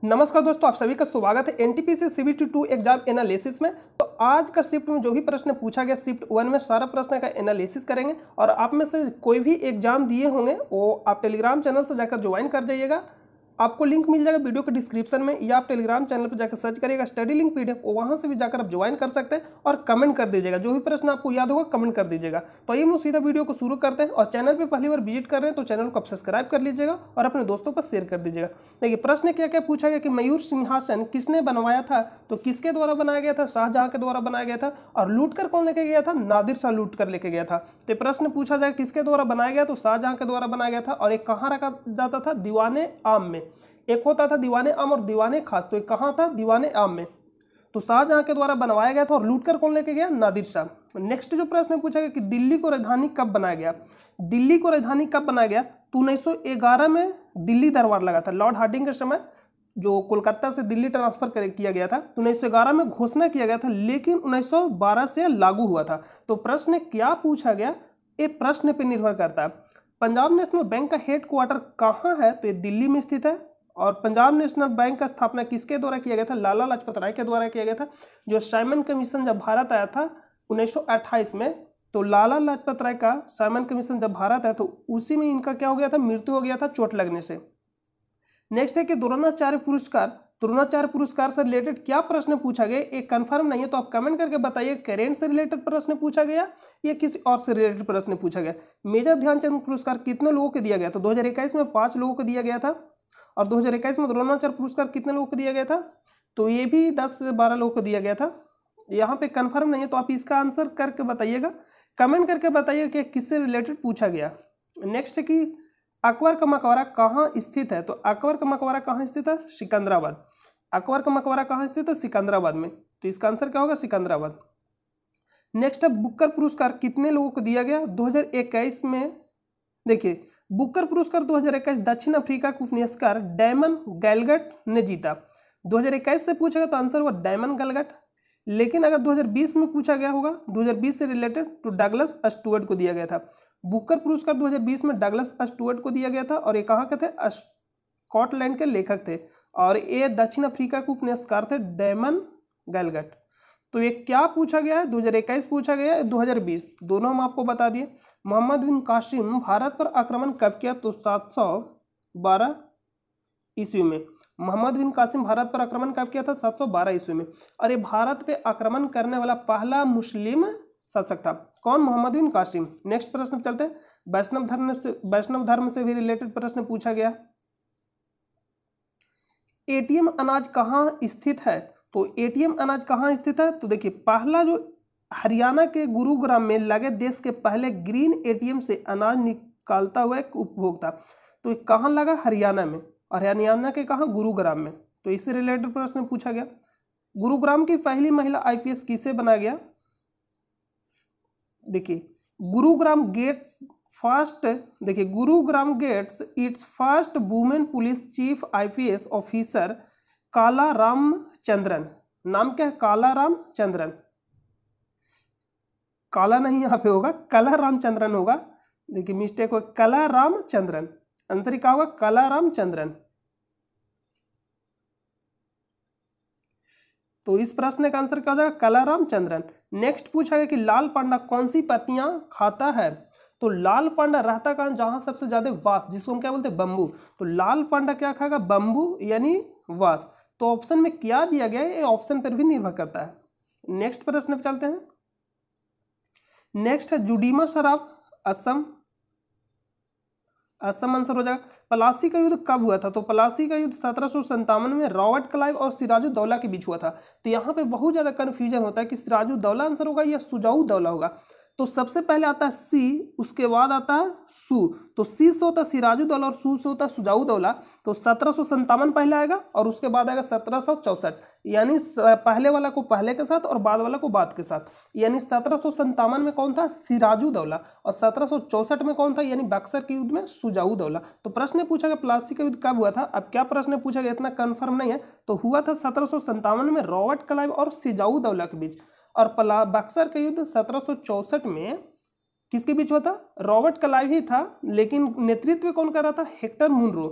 नमस्कार दोस्तों, आप सभी का स्वागत है एनटीपीसी सीबीटी 2 एग्जाम एनालिसिस में। तो आज का शिफ्ट में जो भी प्रश्न पूछा गया शिफ्ट 1 में सारा प्रश्न का एनालिसिस करेंगे। और आप में से कोई भी एग्जाम दिए होंगे वो आप टेलीग्राम चैनल से जाकर ज्वाइन कर जाइएगा। आपको लिंक मिल जाएगा वीडियो के डिस्क्रिप्शन में, या आप टेलीग्राम चैनल पर जाकर सर्च करिएगा स्टडी लिंक पीडीएफ, वहाँ से भी जाकर आप ज्वाइन कर सकते हैं। और कमेंट कर दीजिएगा, जो भी प्रश्न आपको याद होगा कमेंट कर दीजिएगा। तो आइए हम लोग सीधा वीडियो को शुरू करते हैं। और चैनल पे पहली बार विजिट कर रहे हैं तो चैनल को आप सब्सक्राइब कर लीजिएगा और अपने दोस्तों पर शेयर कर दीजिएगा। देखिए प्रश्न क्या क्या पूछा गया कि मयूर सिंहासन किसने बनवाया था, तो किसके द्वारा बनाया गया था? शाहजहां के द्वारा बनाया गया था। और लूट कर कौन लेके गया था? नादिर शाह लूट कर लेके गया था। तो प्रश्न पूछा जाए किसके द्वारा बनाया गया, तो शाहजहां के द्वारा बनाया गया था। और एक कहाँ रखा जाता था? दीवाने आम में। एक होता था दीवाने आम और दीवाने खास, तो एक कहाँ था? दीवाने आम में। तो शाहजहां के द्वारा बनवाया गया था। और लूटकर कौन लेके गया? नादिर शाह। नेक्स्ट जो प्रश्न पूछा गया कि दिल्ली को राजधानी कब बनाया गया? दिल्ली को राजधानी कब बनाया गया? तो 1911 में दिल्ली दरबार लगा था। लॉर्ड हार्डिंग के समय जो कोलकाता से दिल्ली ट्रांसफर किया गया था, तो 1911 में घोषणा किया गया था, लेकिन 1912 से लागू हुआ था। तो प्रश्न क्या पूछा गया, ये प्रश्न पर निर्भर करता है। पंजाब नेशनल बैंक का हेड क्वार्टर कहाँ है? तो ये दिल्ली में स्थित है। और पंजाब नेशनल बैंक का स्थापना किसके द्वारा किया गया था? लाला लाजपत राय के द्वारा किया गया था। जो साइमन कमीशन जब भारत आया था 1928 में, तो लाला लाजपत राय का साइमन कमीशन जब भारत आया तो उसी में इनका क्या हो गया था? मृत्यु हो गया था चोट लगने से। नेक्स्ट है कि द्रोणाचार्य पुरस्कार से रिलेटेड क्या प्रश्न पूछा गया? एक कंफर्म नहीं है तो आप कमेंट करके बताइए, करेंट से रिलेटेड प्रश्न पूछा गया या किसी और से रिलेटेड प्रश्न पूछा गया। मेजर ध्यानचंद पुरस्कार कितने लोगों को दिया गया? तो 2021 में 5 लोगों को दिया गया था। और 2021 में द्रोणाचार्य पुरस्कार कितने लोगों को दिया गया था? तो ये भी 10 से 12 लोगों को दिया गया था। यहाँ पे कंफर्म नहीं है तो आप इसका आंसर करके बताइएगा, कमेंट करके बताइएगा कि किससे रिलेटेड पूछा गया। नेक्स्ट है कि अकबर का मकबरा कहाँ स्थित है? तो अकबर का मकबरा कहाँ स्थित है? सिकंदराबाद। अकबर का मकबरा कहाँ स्थित है? सिकंदराबाद में। तो इसका आंसर क्या होगा? सिकंदराबाद। नेक्स्ट है बुकर पुरस्कार कितने लोगों को दिया गया 2021 में? देखिए बुकर पुरस्कार 2021 दक्षिण अफ्रीका के उपन्यासकार डैमन गैलगट ने जीता। 2021 से पूछा गया तो आंसर हुआ डैमन गैलगट। लेकिन अगर 2020 में पूछा गया होगा 2020 से रिलेटेड तो डगलस स्टुअर्ट को दिया गया था। बुकर पुरस्कार 2020 में डगलस स्टुअर्ट को दिया गया था। और ये कहाँ के थे? स्कॉटलैंड के लेखक थे। और ये दक्षिण अफ्रीका के उपन्यासकार थे डैमन गैलगट। तो ये क्या पूछा गया है? 2021 पूछा गया है, 2020 दोनों हम आपको बता दिए। मोहम्मद बिन कासिम भारत पर आक्रमण कब किया? तो 712 ईस्वी में। मोहम्मद बिन कासिम भारत पर आक्रमण कब किया था? 712 ईस्वी में। और ये भारत पे आक्रमण करने वाला पहला मुस्लिम शासक था। कौन? मोहम्मद बिन कासिम। नेक्स्ट प्रश्न चलते हैं। वैष्णव धर्म से भी रिलेटेड प्रश्न पूछा गया। एटीएम अनाज कहाँ स्थित है? तो एटीएम अनाज कहाँ स्थित है? तो देखिए पहला जो हरियाणा के गुरुग्राम में लगे देश के पहले ग्रीन एटीएम से अनाज निकालता हुआ एक उपभोक्ता, तो ये कहाँ लगा? हरियाणा में। और हरियाणा के कहाँ? गुरुग्राम में। तो इससे रिलेटेड प्रश्न पूछा गया। गुरुग्राम की पहली महिला आईपीएस किसे बनाया गया? देखिए Gurugram gets its first women police chief IPS officer Kala Ramachandran. नाम क्या है? काला रामचंद्रन। काला नहीं यहाँ पे होगा, कला रामचंद्रन होगा। देखिए मिस्टेक हो, कला रामचंद्रन। आंसर क्या होगा? कला रामचंद्रन। तो इस प्रश्न का आंसर क्या हो जाएगा? कला रामचंद्रन। नेक्स्ट पूछा गया कि लाल पांडा कौन सी पत्तियां खाता है? तो लाल पांडा रहता कहाँ? जहां सबसे ज्यादा वास, जिसको हम क्या बोलते हैं? बंबू। तो लाल पांडा क्या खाएगा? बंबू यानी वास। तो ऑप्शन में क्या दिया गया है ये ऑप्शन पर भी निर्भर करता है। नेक्स्ट प्रश्न पे चलते हैं। नेक्स्ट है जुडीमा शराफ, असम आंसर हो जाएगा। प्लासी का युद्ध कब हुआ था? तो प्लासी का युद्ध 1757 में रॉबर्ट क्लाइव और सिराजुद्दौला के बीच हुआ था। तो यहाँ पे बहुत ज्यादा कंफ्यूजन होता है कि सिराजुद्दौला आंसर होगा या सुजाउद्दौला होगा। तो सबसे पहले आता है सी, उसके बाद आता है सू। तो सी से होता है सिराजुद्दौला और सू से होता है सुजाउद्दौला। तो 1757 पहले आएगा और उसके बाद आएगा 1764, यानी पहले वाला को पहले के साथ और बाद वाला को बाद के साथ। यानी 1757 में कौन था? सिराजुद्दौला। और 1764 में कौन था? यानी बक्सर के युद्ध में सुजाउद्दौला। तो प्रश्न पूछा गया प्लासी का युद्ध कब हुआ था? अब क्या प्रश्न पूछा गया इतना कंफर्म नहीं है। तो हुआ था 1757 में रॉबर्ट क्लाइव और सिराजुद्दौला के बीच। और बक्सर का युद्ध 1764 में किसके बीच हुआ था? रॉबर्ट क्लाइव ही था, लेकिन नेतृत्व कौन कर रहा था? Hector Munro.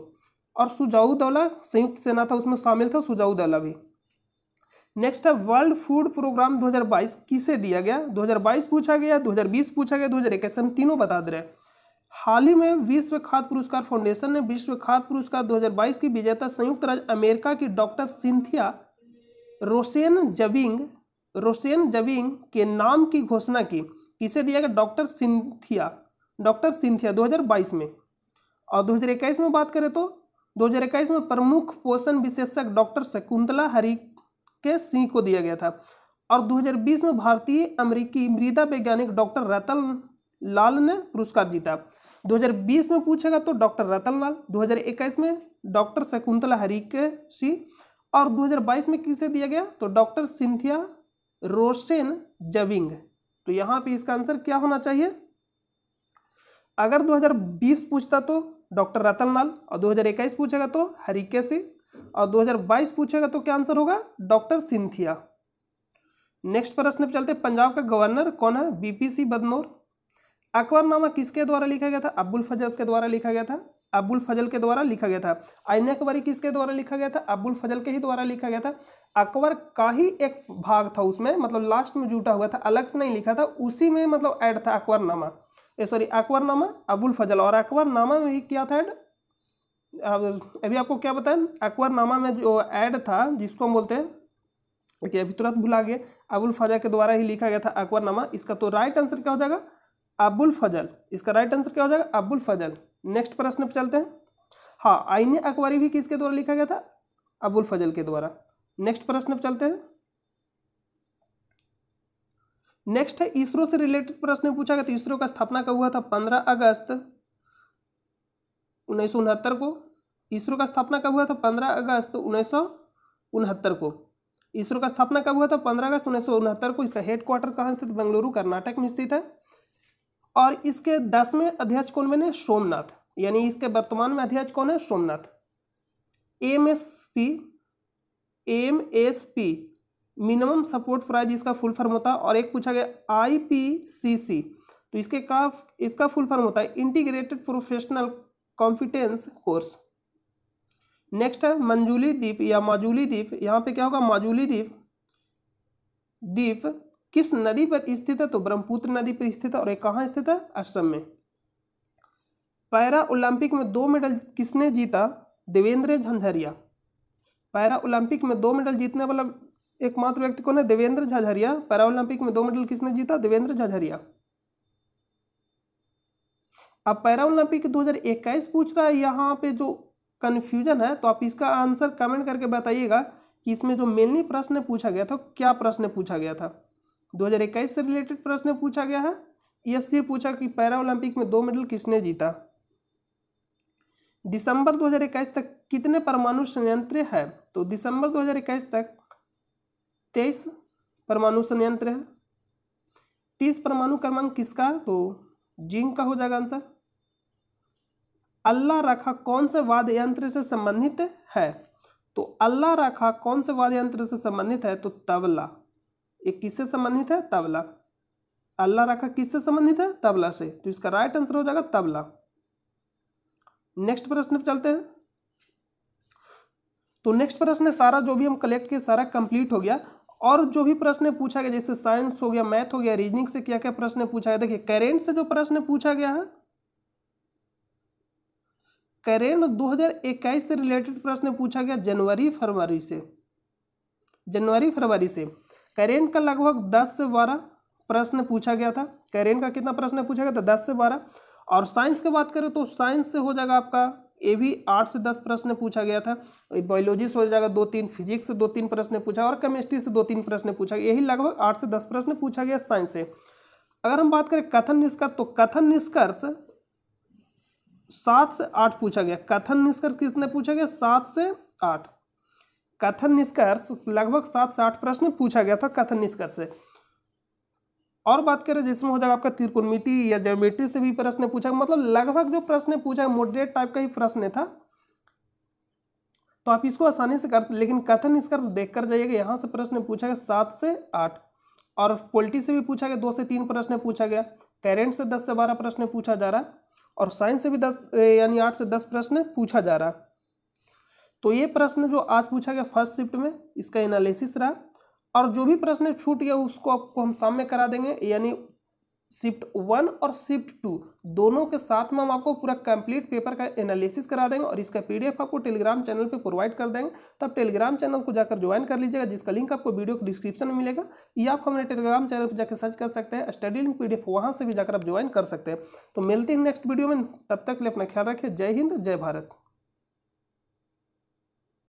और सुजाउद्दौला संयुक्त सेना था, उसमें शामिल था सुजाउद्दौला भी। नेक्स्ट है वर्ल्ड फूड प्रोग्राम 2022 किसे दिया गया? 2022 पूछा गया, 2020 पूछा गया, 2021, हम तीनों बता दे रहे हैं। हाल ही में विश्व खाद्य पुरस्कार फाउंडेशन ने विश्व खाद्य पुरस्कार 2022 की विजेता संयुक्त राज्य अमेरिका की डॉक्टर सिंथिया रोसेन जविंग के नाम की घोषणा की। किसे दिया गया? डॉक्टर सिंथिया 2022 में। और 2021 में बात करें तो 2021 में प्रमुख पोषण विशेषज्ञ डॉक्टर शकुंतला हरिके सिंह को दिया गया था। और 2020 में भारतीय अमेरिकी मृदा वैज्ञानिक डॉक्टर रतन लाल ने पुरस्कार जीता। 2020 में पूछेगा तो डॉक्टर रतन लाल, 2021 में डॉक्टर शकुंतला हरिके सिंह, और 2022 में किसे दिया गया? तो डॉक्टर सिंथिया रोसेन जविंग। तो यहाँ पे इसका आंसर क्या होना चाहिए? अगर 2020 पूछता तो डॉक्टर रतन लाल, और 2021 पूछेगा तो हरिके सिंह, और 2022 पूछेगा तो क्या आंसर होगा? Doctor Cynthia. नेक्स्ट प्रश्न पे चलते। पंजाब का गवर्नर कौन है? बीपीसी बदनौर। अकबरनामा किसके द्वारा लिखा गया था? अबुल फजल के द्वारा लिखा गया था। अबुल फजल के द्वारा लिखा गया था। आईन अकबरी किसके द्वारा लिखा गया था? अबुल फजल के ही द्वारा लिखा गया था। अकबर का ही एक भाग था उसमें, मतलब लास्ट में जुटा हुआ था, अलग से नहीं लिखा था, उसी में मतलब ऐड था अकबरनामा, अकबरनामा अबुल फजल। और अकबरनामा में ही क्या था ऐड? अभी आपको क्या बताया? अकबरनामा में जो ऐड था जिसको हम बोलते हैं कि अभी तुरंत भुला गए, अबुल फजल के द्वारा ही लिखा गया था अकबरनामा। इसका तो राइट आंसर क्या हो जाएगा? अबुल फजल। इसका राइट आंसर क्या हो जाएगा? अबुल फजल। नेक्स्ट प्रश्न पे चलते हैं। हाँ, आईन अकबरी भी किसके द्वारा लिखा गया था? अबुल फजल के द्वारा। नेक्स्ट प्रश्न पे चलते हैं। नेक्स्ट है इसरो से रिलेटेड प्रश्न पूछा गया। तो इसरो का स्थापना कब हुआ था? 15 अगस्त 1969 को। इसरो का स्थापना कब हुआ था? 15 अगस्त 1969 को। इसरो का स्थापना कब हुआ था? 15 अगस्त 1969 को। इसका हेडक्वार्टर कहाँ स्थित? बेंगलुरु कर्नाटक में स्थित है। और इसके 10वें अध्यक्ष कौन बने? सोमनाथ। यानी इसके वर्तमान में अध्यक्ष कौन है? Somnath. MSP minimum support price इसका फुल फॉर्म होता है। और एक पूछा गया आईपीसीसी, तो इसका फुल फॉर्म होता है integrated professional competence course. Next है मंजूली द्वीप या माजुली द्वीप। यहाँ पे क्या होगा? माजुली द्वीप किस नदी पर स्थित है? तो ब्रह्मपुत्र नदी पर स्थित है। और ये कहाँ स्थित है? असम में। पैरा ओलंपिक में 2 मेडल किसने जीता? देवेंद्र झाझरिया। पैरा ओलंपिक में 2 मेडल जीतने वाला एकमात्र व्यक्ति कौन है? देवेंद्र झाझरिया। पैरा ओलंपिक में 2 मेडल किसने जीता? देवेंद्र झाझरिया। अब पैरा ओलंपिक 2021 पूछ रहा है, यहाँ पे जो कंफ्यूजन है तो आप इसका आंसर कमेंट करके बताइएगा कि इसमें जो मेनली प्रश्न पूछा गया था क्या प्रश्न पूछा गया था। 2021 से रिलेटेड प्रश्न पूछा गया है या सिर्फ पूछा कि पैरा ओलंपिक में 2 मेडल किसने जीता। दिसंबर 2021 तक कितने परमाणु संयंत्र है? तो दिसंबर 2021 तक 23 परमाणु संयंत्र है। 30 परमाणु क्रमांक किसका? तो जिंक का हो जाएगा आंसर। अल्लाह रखा कौन से वाद्य यंत्र से संबंधित है? तो अल्लाह रखा कौन से वाद्य यंत्र से संबंधित है? तो तबला। ये किससे संबंधित है? तबला। अल्लाह रखा किससे संबंधित है? तबला से। तो इसका राइट आंसर हो जाएगा तबला। नेक्स्ट प्रश्न पे चलते हैं। तो नेक्स्ट प्रश्न सारा जो भी हम कलेक्ट किए सारा कंप्लीट हो गया। और जो भी प्रश्न पूछा गया जैसे साइंस हो गया, मैथ हो गया, रीजनिंग से क्या क्या प्रश्न पूछा गया। देखिए करेंट से जो प्रश्न पूछा गया है, करेंट 2021 से रिलेटेड प्रश्न पूछा गया जनवरी फरवरी से। करेंट का लगभग 10 से 12 प्रश्न पूछा गया था। करेंट का कितना प्रश्न पूछा गया था? 10 से 12। और साइंस की बात करें तो साइंस से हो जाएगा आपका ये भी 8 से 10 प्रश्न पूछा गया था। बायोलॉजी से हो जाएगा 2-3, फिजिक्स से 2-3 प्रश्न पूछा, और केमिस्ट्री से 2-3 प्रश्न पूछा गया। यही लगभग 8 से 10 प्रश्न पूछा गया साइंस से। अगर हम बात करें कथन निष्कर्ष, तो कथन निष्कर्ष 7 से 8 पूछा गया। कथन निष्कर्ष कितने पूछा गया? 7 से 8। कथन निष्कर्ष लगभग 7 से 8 प्रश्न पूछा गया था कथन निष्कर्ष से। और बात करें जिसमें हो जाएगा आपका त्रिकोणमिति या ज्योमेट्री से भी प्रश्न पूछा, मतलब लगभग जो प्रश्न पूछा मॉडरेट टाइप का ही प्रश्न था, तो आप इसको आसानी से कर सकते। लेकिन कथन निष्कर्ष देख कर जाइएगा, यहाँ से प्रश्न पूछा गया 7 से 8। और पॉलिटी से भी पूछा गया 2 से 3 प्रश्न पूछा गया। करेंट से 10 से 12 प्रश्न पूछा जा रहा, और साइंस से भी 10 यानी 8 से 10 प्रश्न पूछा जा रहा। तो ये प्रश्न जो आज पूछा गया फर्स्ट शिफ्ट में, इसका एनालिसिस रहा, और जो भी प्रश्न छूट गया उसको आपको हम सामने करा देंगे, यानी शिफ्ट 1 और शिफ्ट 2 दोनों के साथ में हम आपको पूरा कंप्लीट पेपर का एनालिसिस करा देंगे और इसका पीडीएफ आपको टेलीग्राम चैनल पे प्रोवाइड कर देंगे। तब टेलीग्राम चैनल को जाकर ज्वाइन कर लीजिएगा, जिसका लिंक आपको वीडियो के डिस्क्रिप्शन में मिलेगा, या आप हमारे टेलीग्राम चैनल पर जाकर सर्च कर सकते हैं स्टडी लिंक पीडीएफ, वहां से भी जाकर आप ज्वाइन कर सकते हैं। तो मिलते हैं नेक्स्ट वीडियो में, तब तक के लिए अपना ख्याल रखिए। जय हिंद, जय भारत।